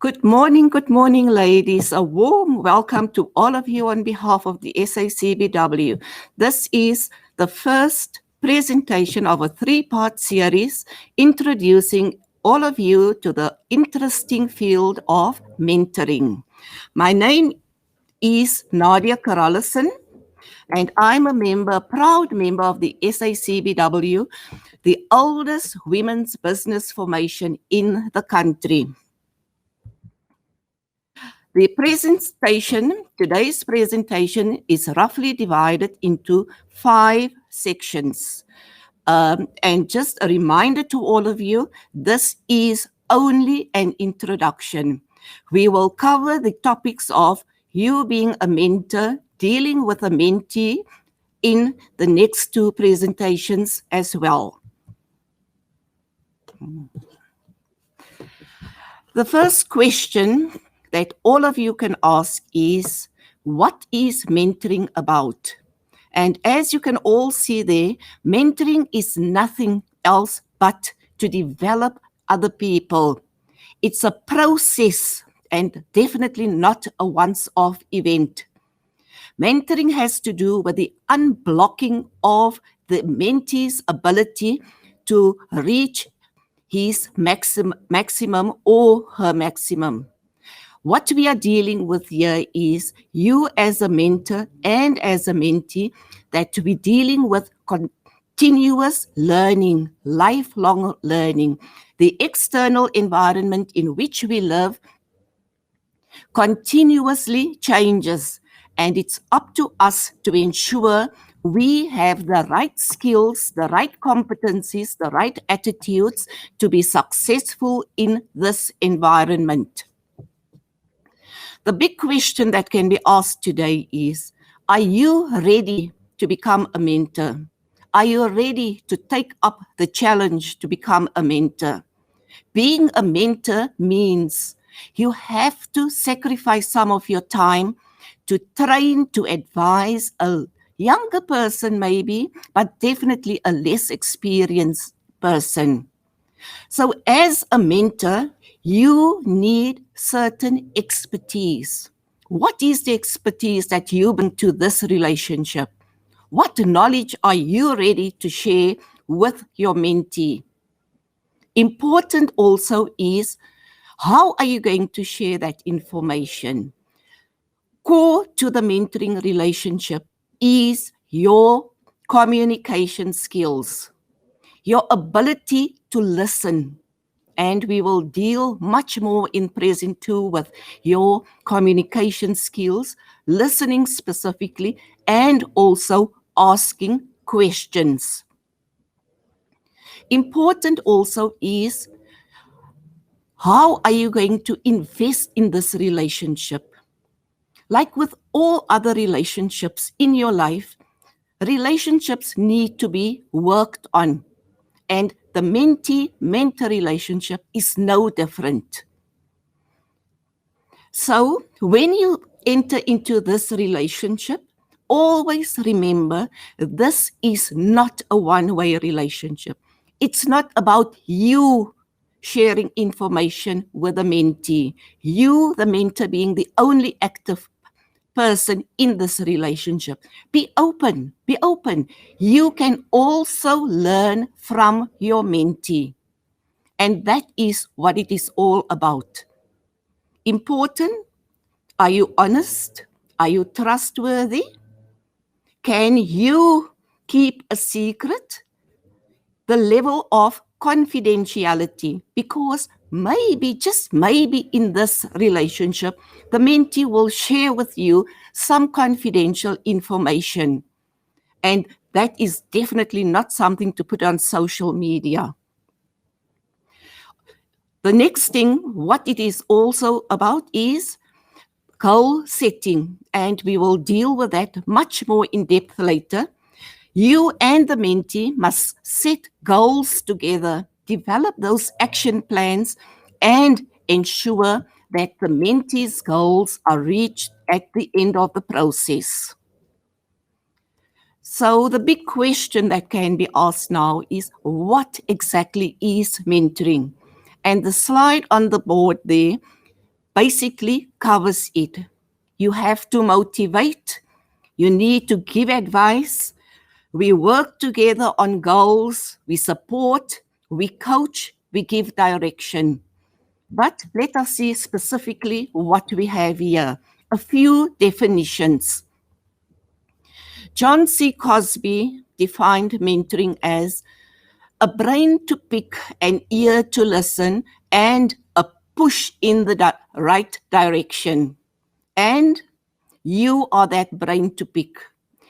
Good morning, ladies. A warm welcome to all of you on behalf of the SACBW. This is the first presentation of a three-part series introducing all of you to the interesting field of mentoring. My name is Nadia Karalison, and I'm a proud member of the SACBW, the oldest women's business formation in the country. Today's presentation is roughly divided into 5 sections. And just a reminder to all of you, this is only an introduction. We will cover the topics of you being a mentor, dealing with a mentee in the next 2 presentations as well. The first question that all of you can ask is, what is mentoring about? And as you can all see there, mentoring is nothing else but to develop other people. It's a process and definitely not a once-off event. Mentoring has to do with the unblocking of the mentee's ability to reach his maximum or her maximum. What we are dealing with here is you as a mentor and as a mentee, that we're dealing with continuous learning, lifelong learning. The external environment in which we live continuously changes, and it's up to us to ensure we have the right skills, the right competencies, the right attitudes to be successful in this environment. The big question that can be asked today is, are you ready to become a mentor? Are you ready to take up the challenge to become a mentor? Being a mentor means you have to sacrifice some of your time to train, to advise a younger person maybe, but definitely a less experienced person. So as a mentor, you need certain expertise. What is the expertise that you bring to this relationship? What knowledge are you ready to share with your mentee? Important also is, how are you going to share that information? Core to the mentoring relationship is your communication skills, your ability to listen. And we will deal much more in present 2 with your communication skills, listening specifically, and also asking questions. Important also is, how are you going to invest in this relationship? Like with all other relationships in your life, relationships need to be worked on. And the mentee-mentor relationship is no different. So when you enter into this relationship, always remember, this is not a one-way relationship. It's not about you sharing information with the mentee. You, the mentor, being the only active person in this relationship. Be open, be open. You can also learn from your mentee. And that is what it is all about. Important, are you honest? Are you trustworthy? Can you keep a secret? The level of confidentiality, because maybe, just maybe in this relationship, the mentee will share with you some confidential information. And that is definitely not something to put on social media. The next thing, what it is also about is goal setting. And we will deal with that much more in depth later. You and the mentee must set goals together, develop those action plans, and ensure that the mentee's goals are reached at the end of the process. So the big question that can be asked now is, what exactly is mentoring? And the slide on the board there basically covers it. You have to motivate. You need to give advice. We work together on goals. We support. We coach. We give direction. But let us see specifically what we have here. A few definitions. John C. Cosby defined mentoring as a brain to pick, an ear to listen, and a push in the right direction. And you are that brain to pick.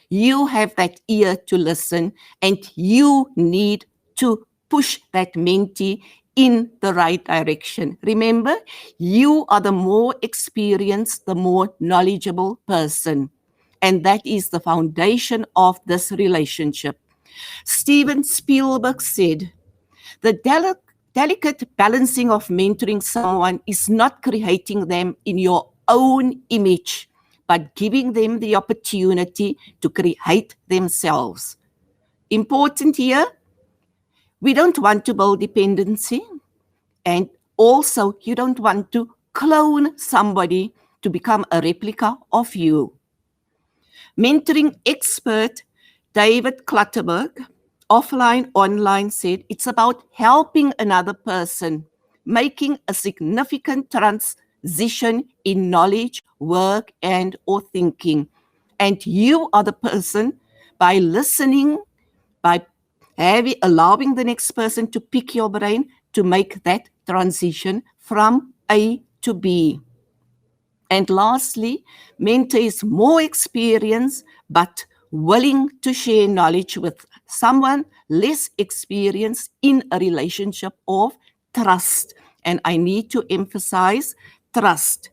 You have that ear to listen, and you need to push that mentee in the right direction. Remember, you are the more experienced, the more knowledgeable person. And that is the foundation of this relationship. Steven Spielberg said, the delicate balancing of mentoring someone is not creating them in your own image, but giving them the opportunity to create themselves. Important here, we don't want to build dependency, and also you don't want to clone somebody to become a replica of you. Mentoring expert David Clutterberg, offline, online, said it's about helping another person, making a significant transition in knowledge, work, and or thinking. And you are the person, by listening, by allowing the next person to pick your brain, to make that transition from A to B. And lastly, mentor is more experienced, but willing to share knowledge with someone less experienced in a relationship of trust. And I need to emphasize trust.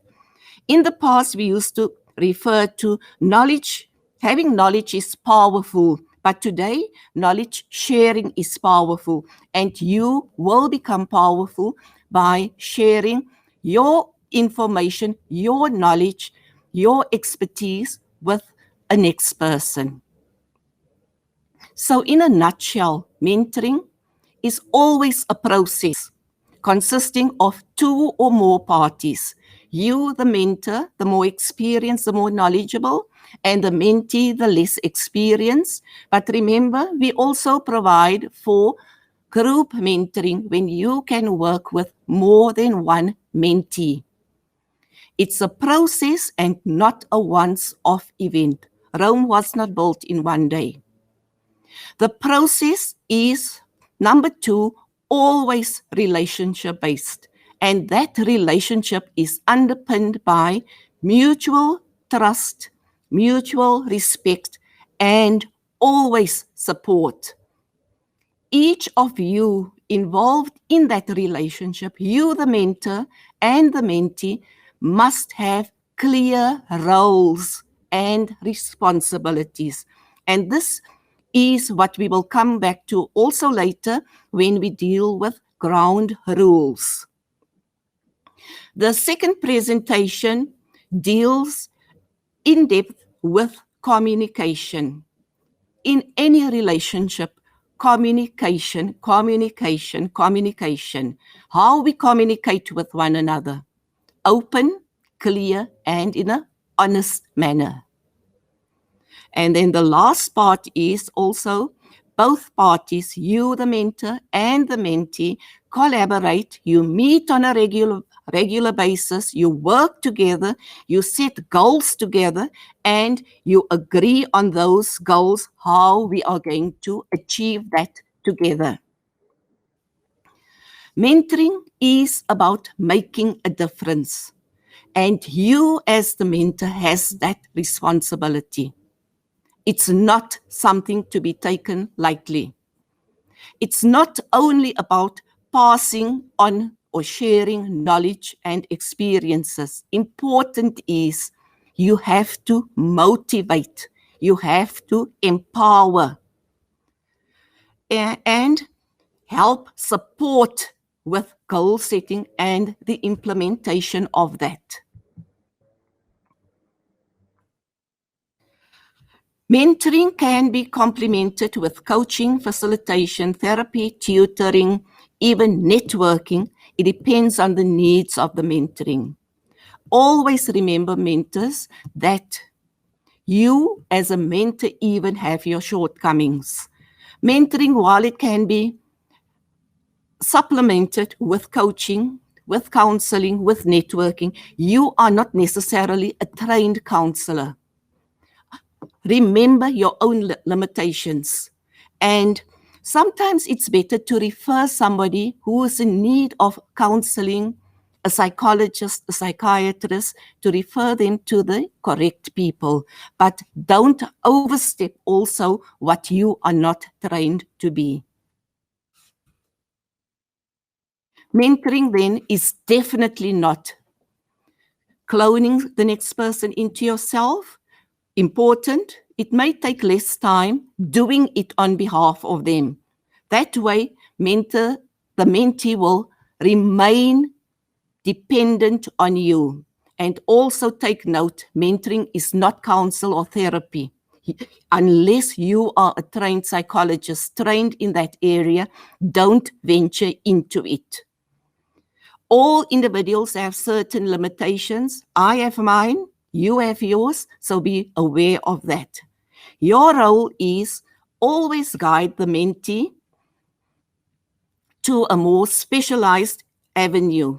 In the past, we used to refer to knowledge. Having knowledge is powerful, but today, knowledge sharing is powerful. And you will become powerful by sharing your information, your knowledge, your expertise with a next person. So in a nutshell, mentoring is always a process consisting of two or more parties. You, the mentor, the more experienced, the more knowledgeable, and the mentee, the less experienced. But remember, we also provide for group mentoring when you can work with more than one mentee. It's a process and not a once-off event. Rome was not built in one day. The process is, number two, always relationship-based. And that relationship is underpinned by mutual trust, mutual respect, and always support. Each of you involved in that relationship, you, the mentor, and the mentee, must have clear roles and responsibilities. And this is what we will come back to also later when we deal with ground rules. The second presentation deals in depth with communication. In any relationship, communication. How we communicate with one another. Open, clear, and in an honest manner. And then the last part is also both parties, you, the mentor, and the mentee, collaborate. You meet on a regular basis. You work together. You set goals together, and you agree on those goals, how we are going to achieve that together. Mentoring is about making a difference, and you as the mentor has that responsibility. It's not something to be taken lightly. It's not only about passing on or sharing knowledge and experiences. Important is you have to motivate, you have to empower, and help support with goal setting and the implementation of that. Mentoring can be complemented with coaching, facilitation, therapy, tutoring, even networking. It depends on the needs of the mentoring. Always remember, mentors, that you as a mentor even have your shortcomings. Mentoring, while it can be supplemented with coaching, with counseling, with networking, you are not necessarily a trained counselor. Remember your own limitations. And sometimes it's better to refer somebody who is in need of counseling, a psychologist, a psychiatrist, to refer them to the correct people. But don't overstep also what you are not trained to be. Mentoring then is definitely not cloning the next person into yourself. Important. It may take less time doing it on behalf of them. That way, the mentee will remain dependent on you. And also take note, mentoring is not counsel or therapy. Unless you are a trained psychologist, trained in that area, don't venture into it. All individuals have certain limitations. I have mine, you have yours, so be aware of that. Your role is always guide the mentee to a more specialized avenue,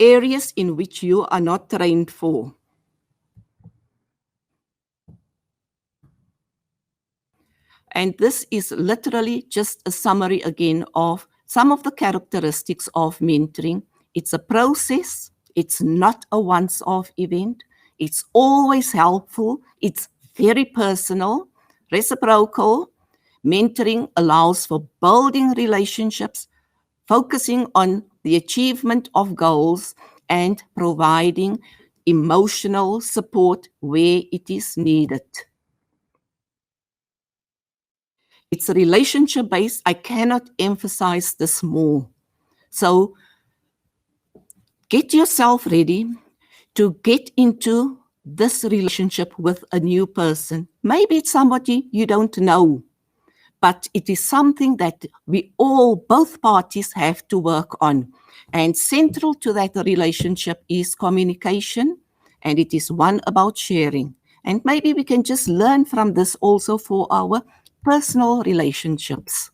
areas in which you are not trained for. And this is literally just a summary again of some of the characteristics of mentoring. It's a process. It's not a once-off event. It's always helpful. It's very personal, reciprocal. Mentoring allows for building relationships, focusing on the achievement of goals, and providing emotional support where it is needed. It's relationship-based. I cannot emphasize this more. So get yourself ready to get into this relationship with a new person. Maybe it's somebody you don't know, but it is something that we all, both parties, have to work on. And central to that relationship is communication, and it is one about sharing. And maybe we can just learn from this also for our personal relationships.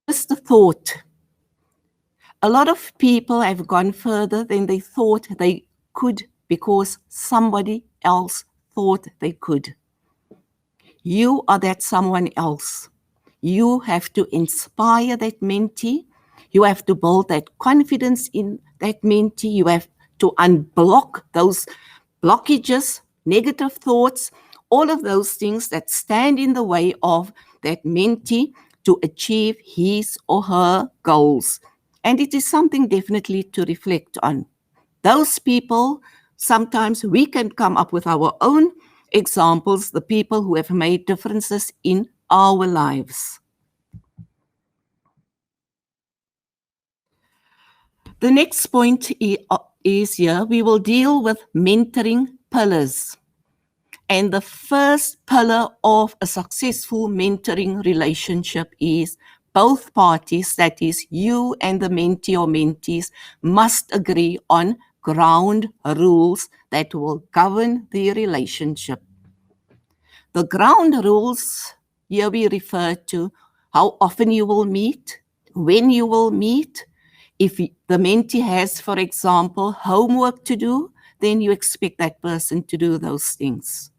Just a thought. A lot of people have gone further than they thought they could because somebody else thought they could. You are that someone else. You have to inspire that mentee. You have to build that confidence in that mentee. You have to unblock those blockages, negative thoughts, all of those things that stand in the way of that mentee to achieve his or her goals. And it is something definitely to reflect on. Those people, sometimes we can come up with our own examples, the people who have made differences in our lives. The next point is here, we will deal with mentoring pillars. And the first pillar of a successful mentoring relationship is both parties, that is you and the mentee or mentees, must agree on ground rules that will govern the relationship. The ground rules here we refer to how often you will meet, when you will meet. If the mentee has, for example, homework to do, then you expect that person to do those things.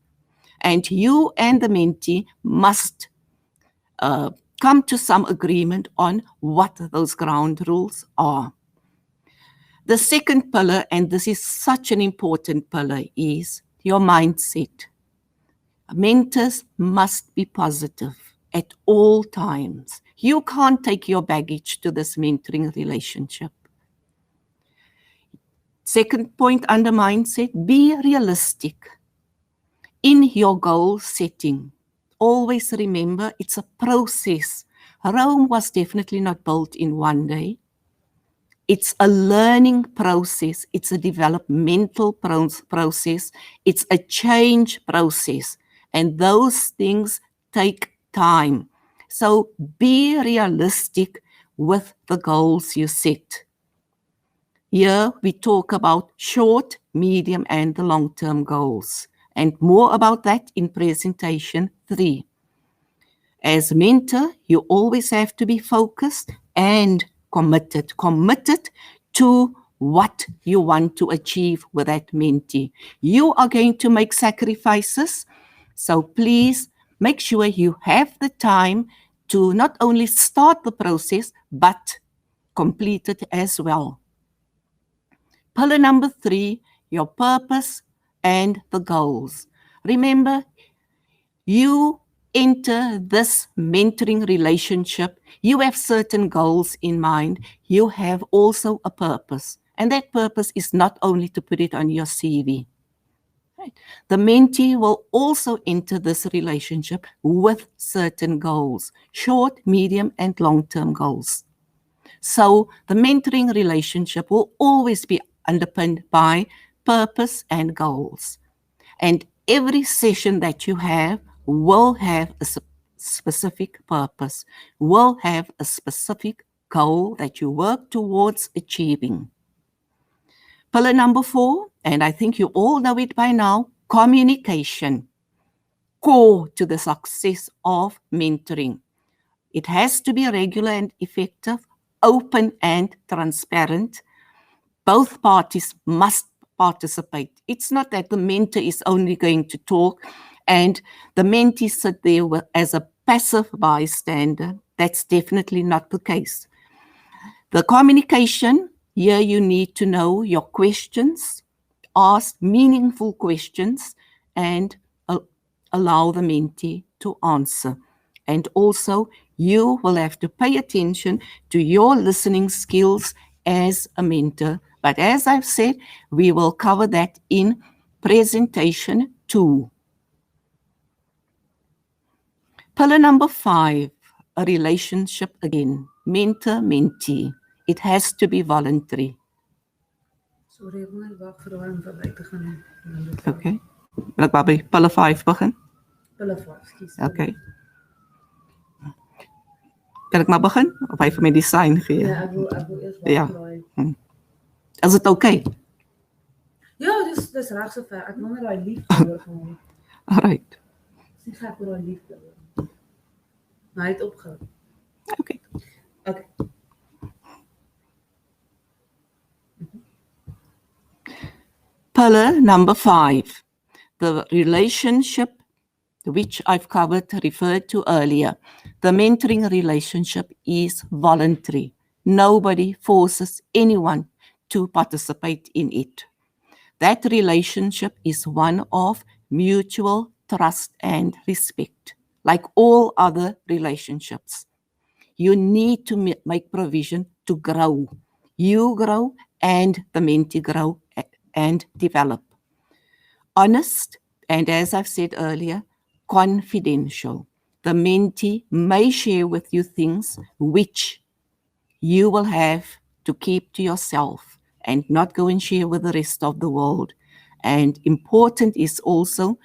And you and the mentee must come to some agreement on what those ground rules are. The second pillar, and this is such an important pillar, is your mindset. Mentors must be positive at all times. You can't take your baggage to this mentoring relationship. Second point under mindset, be realistic in your goal setting. Always remember, it's a process. Rome was definitely not built in one day. It's a learning process. It's a developmental process. It's a change process. And those things take time. So be realistic with the goals you set. Here we talk about short, medium, and the long-term goals, and more about that in presentation 3. As mentor, you always have to be focused and committed to what you want to achieve with that mentee. You are going to make sacrifices, so please make sure you have the time to not only start the process, but complete it as well. Pillar number 3, your purpose and the goals. Remember, you enter this mentoring relationship, you have certain goals in mind, you have also a purpose. And that purpose is not only to put it on your CV. Right. The mentee will also enter this relationship with certain goals, short, medium, and long-term goals. So the mentoring relationship will always be underpinned by purpose and goals. And every session that you have will have a specific purpose, will have a specific goal that you work towards achieving. Pillar number 4, and I think you all know it by now, communication. Core to the success of mentoring. It has to be regular and effective, open and transparent. Both parties must participate. It's not that the mentor is only going to talk and the mentee sit there as a passive bystander. That's definitely not the case. The communication, here you need to know your questions, ask meaningful questions, and allow the mentee to answer. And also, you will have to pay attention to your listening skills as a mentor. But as I've said, we will cover that in presentation 2. Pillar number 5, a relationship again, mentor-mentee. It has to be voluntary. Sorry, ek moet wag vir hom verby te gaan. Okay. Wil ek maar by pillar 5 begin? Pillar 5, ekskuus. Okay. Kan ek maar begin? Of hy vir my die sign gee? Ja, ek wil eers wag Ja. vir daai. Is dit okay? Ja, dis reg so ver. Ek wil net daai liefde hoor van hom. Alright. Dis nie gek oor daai liefde hoor. Maar hy het opgehou. Okay. Okay. Pillar number 5, the relationship which I've referred to earlier. The mentoring relationship is voluntary. Nobody forces anyone to participate in it. That relationship is one of mutual trust and respect, like all other relationships. You need to make provision to grow. You grow and the mentee grow and develop. Honest, and as I've said earlier, confidential. The mentee may share with you things which you will have to keep to yourself and not go and share with the rest of the world. And important is also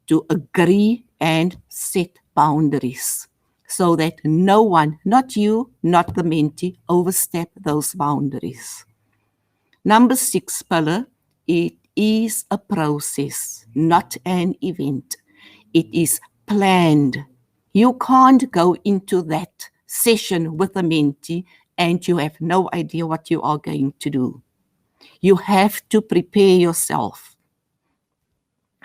to agree and set boundaries so that no one, not you, not the mentee, overstep those boundaries. Number 6 pillar, it is a process, not an event. It is planned. You can't go into that session with a mentee and you have no idea what you are going to do. You have to prepare yourself.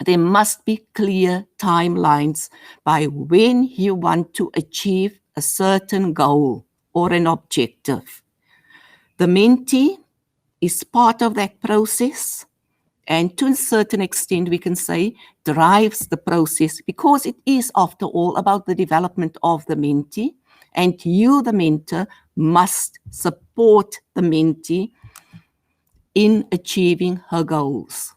There must be clear timelines by when you want to achieve a certain goal or an objective. The mentee is part of that process, and to a certain extent we can say drives the process, because it is after all about the development of the mentee, and you, the mentor, must support the mentee in achieving her goals.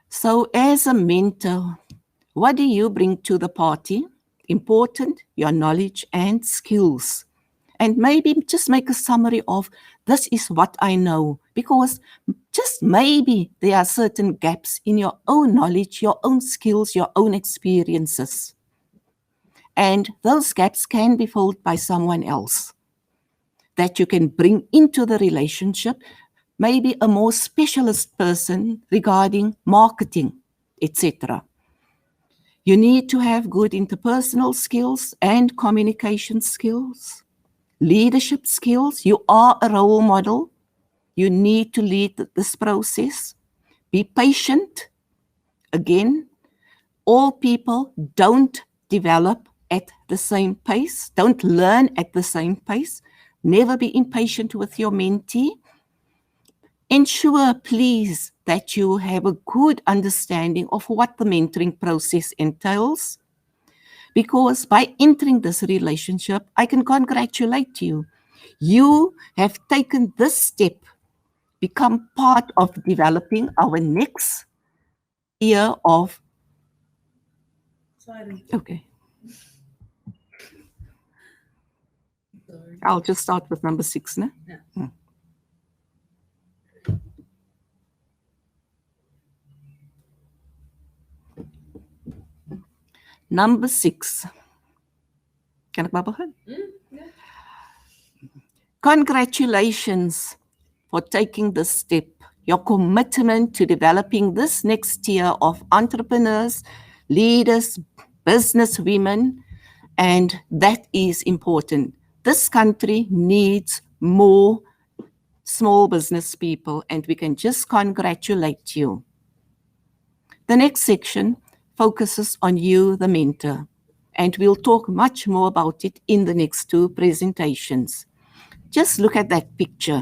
So as a mentor, what do you bring to the party? Important, your knowledge and skills. And maybe just make a summary of this is what I know, because just maybe there are certain gaps in your own knowledge, your own skills, your own experiences. And those gaps can be filled by someone else that you can bring into the relationship, maybe a more specialist person regarding marketing, etc. You need to have good interpersonal skills and communication skills, leadership skills. You are a role model. You need to lead this process. Be patient. Again, all people don't develop at the same pace, don't learn at the same pace. Never be impatient with your mentee. Ensure, please, that you have a good understanding of what the mentoring process entails. Because by entering this relationship, I can congratulate you. You have taken this step, become part of developing our next year of. Sorry. Okay. Sorry. I'll just start with number 6. No? Yeah. Number 6. Kan ek maar begin? Yeah. Congratulations for taking this step. Your commitment to developing this next tier of entrepreneurs, leaders, business women, and that is important. This country needs more small business people, and we can just congratulate you. The next section focuses on you, the mentor, and we'll talk much more about it in the next 2 presentations. Just look at that picture.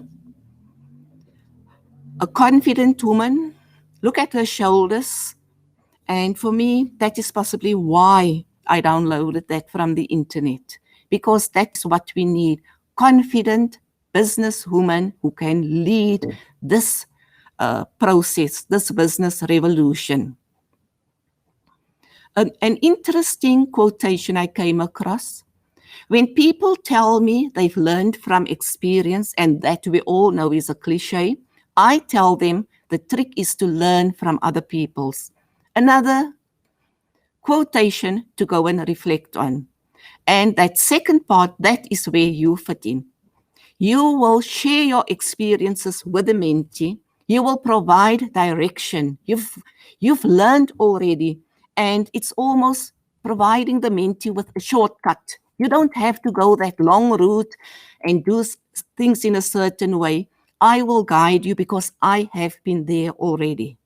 A confident woman, look at her shoulders, and for me, that is possibly why I downloaded that from the internet, because that's what we need. Confident businesswoman who can lead this process, this business revolution. An interesting quotation I came across. When people tell me they've learned from experience, and that we all know is a cliche, I tell them the trick is to learn from other people's. Another quotation to go and reflect on. And that second part, that is where you fit in. You will share your experiences with the mentee. You will provide direction. You've learned already, and it's almost providing the mentee with a shortcut. You don't have to go that long route and do things in a certain way. I will guide you because I have been there already.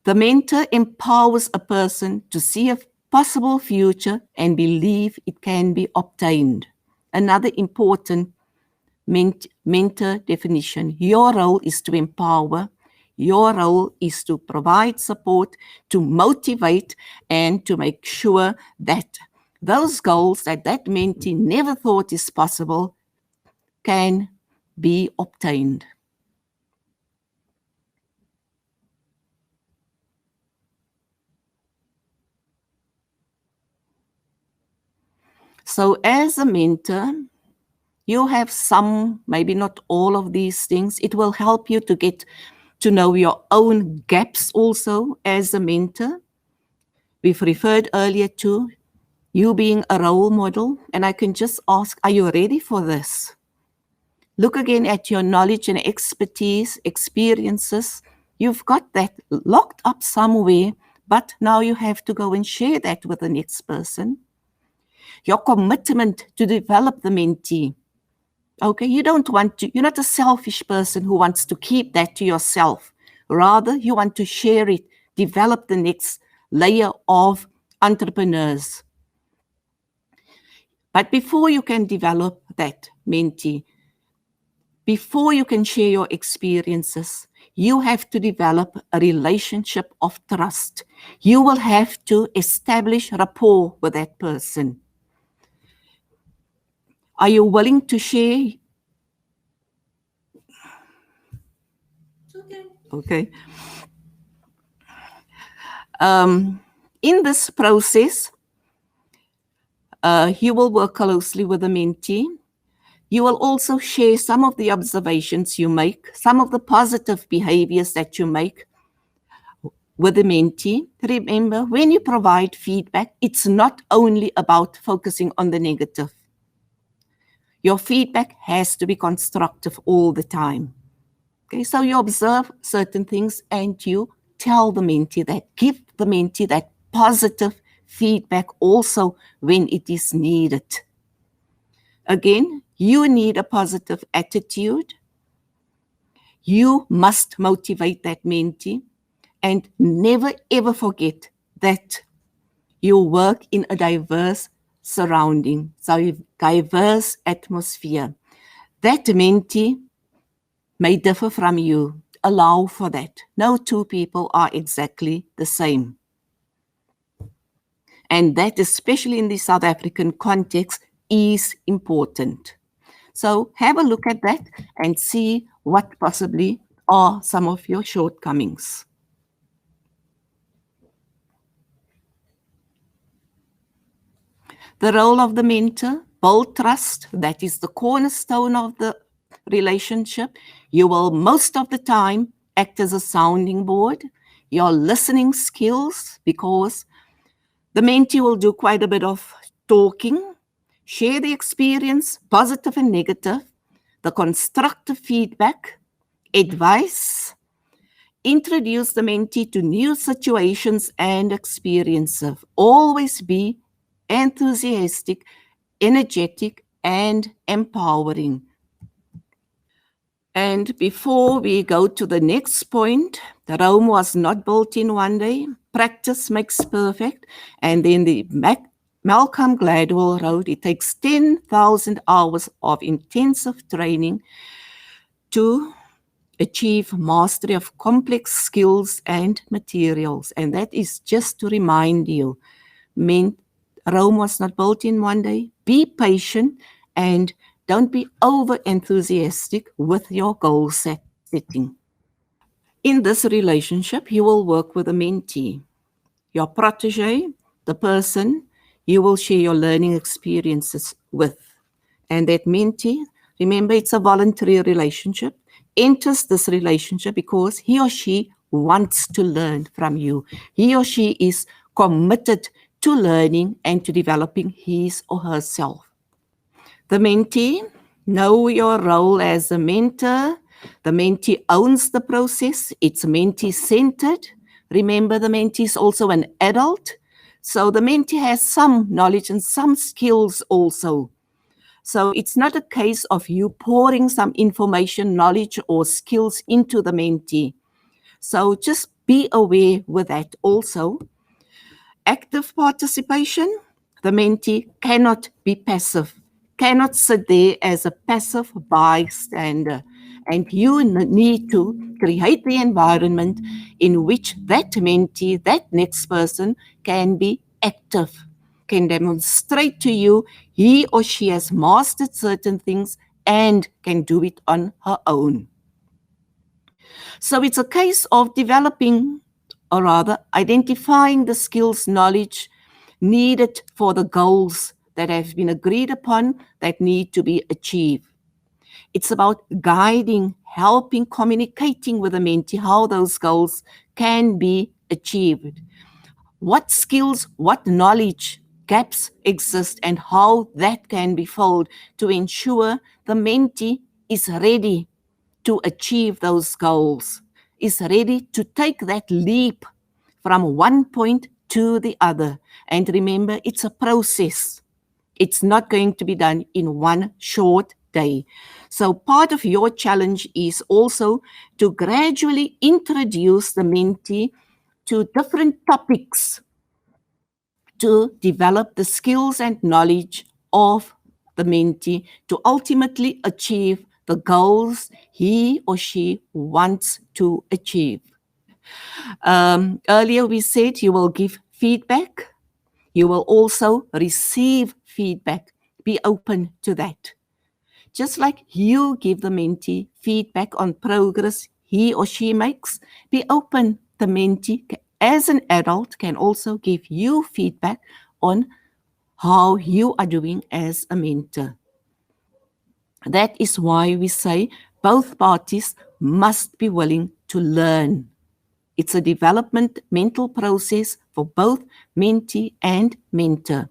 The mentor empowers a person to see a possible future and believe it can be obtained. Another important mentor definition. Your role is to empower. Your role is to provide support, to motivate, and to make sure that those goals that mentee never thought is possible can be obtained. So as a mentor, you have some, maybe not all of these things. It will help you to get to know your own gaps also as a mentor. We've referred earlier to you being a role model, and I can just ask, are you ready for this? Look again at your knowledge and expertise, experiences. You've got that locked up somewhere, but now you have to go and share that with the next person. Your commitment to develop the mentee. Okay, you're not a selfish person who wants to keep that to yourself. Rather, you want to share it, develop the next layer of entrepreneurs. But before you can develop that mentee, before you can share your experiences, you have to develop a relationship of trust. You will have to establish rapport with that person. Are you willing to share? Okay. Okay. In this process, you will work closely with the mentee. You will also share some of the observations you make, some of the positive behaviors that you make. with the mentee. Remember, when you provide feedback, it's not only about focusing on the negative. Your feedback has to be constructive all the time. Okay, so you observe certain things and you tell the mentee that, give the mentee that positive feedback also when it is needed. Again, you need a positive attitude. You must motivate that mentee and never ever forget that you work in a diverse surrounding, so diverse atmosphere. That mentee may differ from you. Allow for that. No two people are exactly the same. And that, especially in the South African context, is important. So have a look at that and see what possibly are some of your shortcomings. The role of the mentor, build trust. That is the cornerstone of the relationship. You will most of the time act as a sounding board. Your listening skills, because the mentee will do quite a bit of talking, share the experience, positive and negative, the constructive feedback, advice, introduce the mentee to new situations and experiences. Always be enthusiastic, energetic, and empowering. And before we go to the next point, Rome was not built in one day. Practice makes perfect. And then Malcolm Gladwell wrote, it takes 10,000 hours of intensive training to achieve mastery of complex skills and materials. And that is just to remind you, Rome was not built in one day. Be patient and don't be over enthusiastic with your goal setting. In this relationship, you will work with a mentee, your protege, the person you will share your learning experiences with. And that mentee, remember, it's a voluntary relationship, enters this relationship because he or she wants to learn from you. He or she is committed to learning and to developing his or herself. The mentee, know your role as a mentor. The mentee owns the process. It's mentee-centered. Remember, the mentee is also an adult. So the mentee has some knowledge and some skills also. So it's not a case of you pouring some information, knowledge, or skills into the mentee. So just be aware with that also. Active participation, the mentee cannot be passive, cannot sit there as a passive bystander. And you need to create the environment in which that mentee, that next person, can be active, can demonstrate to you he or she has mastered certain things and can do it on her own. So it's a case of developing, or rather identifying the skills, knowledge needed for the goals that have been agreed upon that need to be achieved. It's about guiding, helping, communicating with the mentee how those goals can be achieved. What skills, what knowledge gaps exist and how that can be filled to ensure the mentee is ready to achieve those goals, is ready to take that leap from one point to the other. And remember, it's a process. It's not going to be done in one short day. So part of your challenge is also to gradually introduce the mentee to different topics to develop the skills and knowledge of the mentee to ultimately achieve the goals he or she wants to achieve. Earlier we said you will give feedback. You will also receive feedback. Be open to that. Just like you give the mentee feedback on progress he or she makes, be open. The mentee, as an adult, can also give you feedback on how you are doing as a mentor. That is why we say both parties must be willing to learn. It's a development mental process for both mentee and mentor.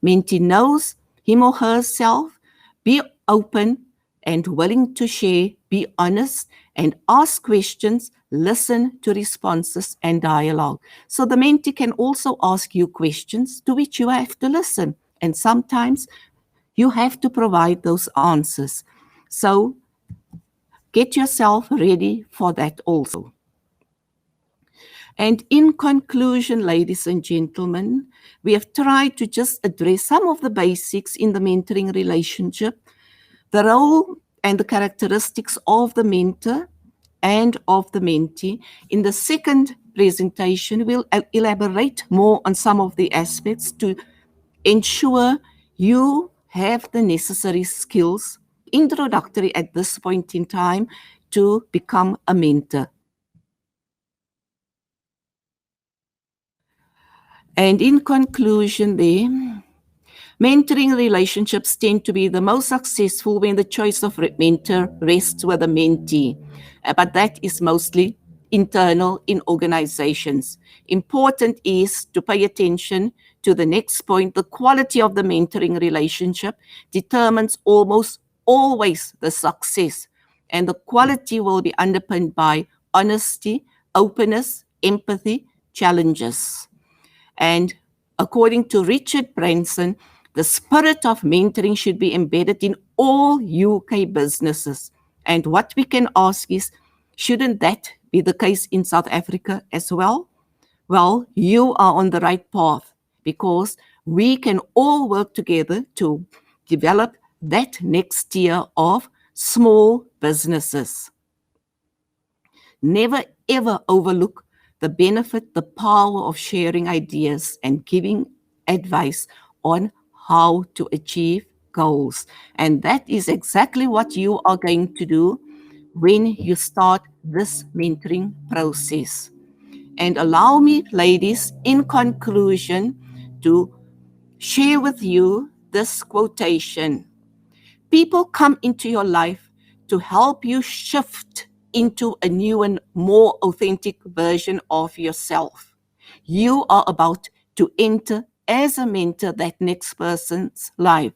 Mentee knows him or herself, be open and willing to share, be honest and ask questions, listen to responses and dialogue. So the mentee can also ask you questions to which you have to listen. And sometimes you have to provide those answers. So get yourself ready for that also. And in conclusion, ladies and gentlemen, we have tried to just address some of the basics in the mentoring relationship, the role and the characteristics of the mentor and of the mentee. In the second presentation, we'll elaborate more on some of the aspects to ensure you have the necessary skills, introductory at this point in time, to become a mentor. And in conclusion there, mentoring relationships tend to be the most successful when the choice of mentor rests with a mentee, but that is mostly internal in organizations. Important is to pay attention to the next point. The quality of the mentoring relationship determines almost always the success, and the quality will be underpinned by honesty, openness, empathy, challenges. And according to Richard Branson, the spirit of mentoring should be embedded in all UK businesses. And what we can ask is, shouldn't that be the case in South Africa as well? Well, you are on the right path because we can all work together to develop that next tier of small businesses. Never ever overlook the benefit, the power of sharing ideas and giving advice on how to achieve goals. And that is exactly what you are going to do when you start this mentoring process. And allow me, ladies, in conclusion, to share with you this quotation. People come into your life to help you shift into a new and more authentic version of yourself. You are about to enter as a mentor that next person's life.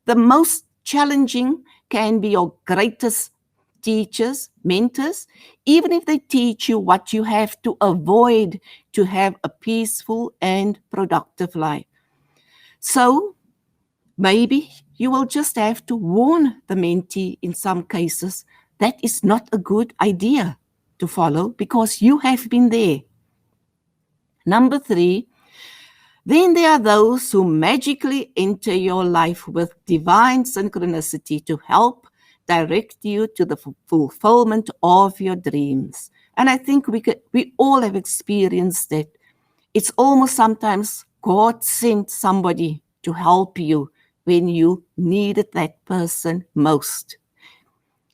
The most challenging can be your greatest teachers, mentors, even if they teach you what you have to avoid to have a peaceful and productive life. So maybe you will just have to warn the mentee in some cases that is not a good idea to follow because you have been there. Number 3, then there are those who magically enter your life with divine synchronicity to help direct you to the fulfillment of your dreams. And I think we all have experienced that. It's almost sometimes God sent somebody to help you when you needed that person most.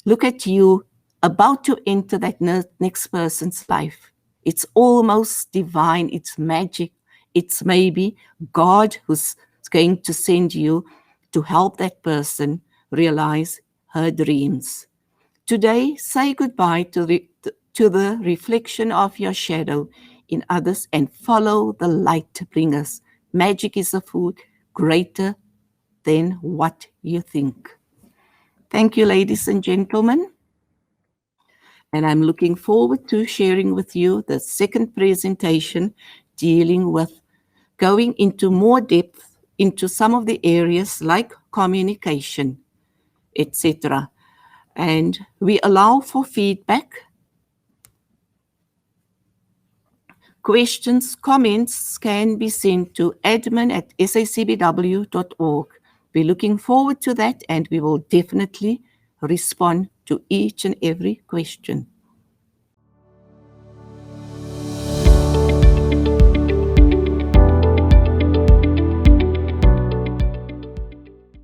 Look at you about to enter that next person's life. It's almost divine. It's magic. It's maybe God who's going to send you to help that person realize her dreams. Today, say goodbye to the reflection of your shadow in others and follow the light bringers. Magic is a food greater than what you think. Thank you, ladies and gentlemen. And I'm looking forward to sharing with you the second presentation dealing with going into more depth into some of the areas like communication, etc. And we allow for feedback. Questions, comments can be sent to admin@sacbw.org. We're looking forward to that and we will definitely respond to each and every question.